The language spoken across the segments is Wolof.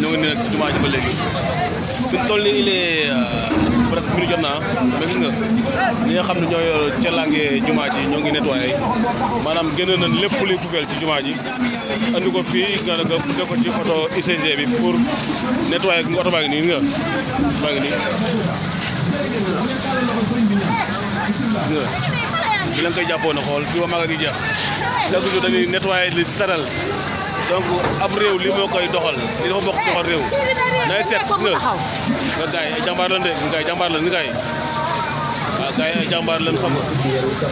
ñoo ngi nii nag ci jumaa ji ba léegi fi mu toll nii il est presque minuit jot naa mais gis nga ñi nga xam ne ñoo yor cellange jumaa ji ñoo ngi nettoyé maanaam génn nañ lépp luy poubelle ci jumaa ji andi ko fii nga def ko ci oto UCG bi pour nettoyer oto baa ngi nii nga baa ngi nii di leen koy jàppoon na xool fii ba maga gi jeex chaque jour dañuy nettoyer li saral donc ab réew li moo koy doxal li dafa bokk doxal réew nay seet nga gaay ay jàmbaar lan de gaay jàmbaar lan ni gaay waaw gaay ay jàmbaar lan xam nga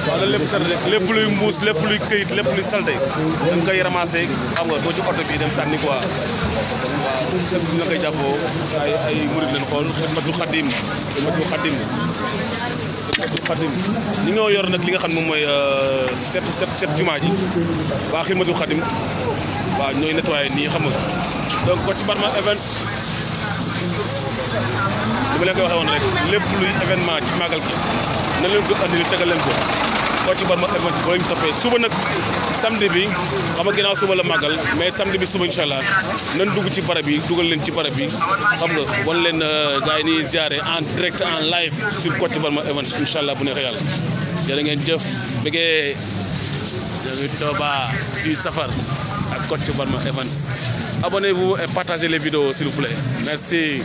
waaw lan lépp set rek lépp luy mbuus lépp luy këyit lépp luy salte dañ koy ramassé xam nga doo ci oto bi dem sànni quoi waaw chaque jour la koy jàppoo ay murid leen xool Xidmatul Xadim ñi ñoo yor nag li nga xam moom mooy set jumaa ji waa Xidmatul Xadim waaw ñooy nettoyé nii xam nga donc Kocc Barma Events li ma leen koy waxee woon rek lépp luy événement ci màggal gi na leen ko andil tegal leen ko Kocc Barma Events boo leen toppee suba nag samedi bi xam nga ginnaaw suba la màggal mais samedi bi suba incha allah nan dugg ci barab bi dugal leen ci barab bi xam nga wan leen gars yi nii ziare en direct en live sur Kocc Barma Events incha allah bu neexee yàlla jërë ngeen jëf bëggee jërëjëf Touba du Safar ak Kocc Barma Events. Abonnez-vous et partagez les vidéos s'il vous plaît. Merci.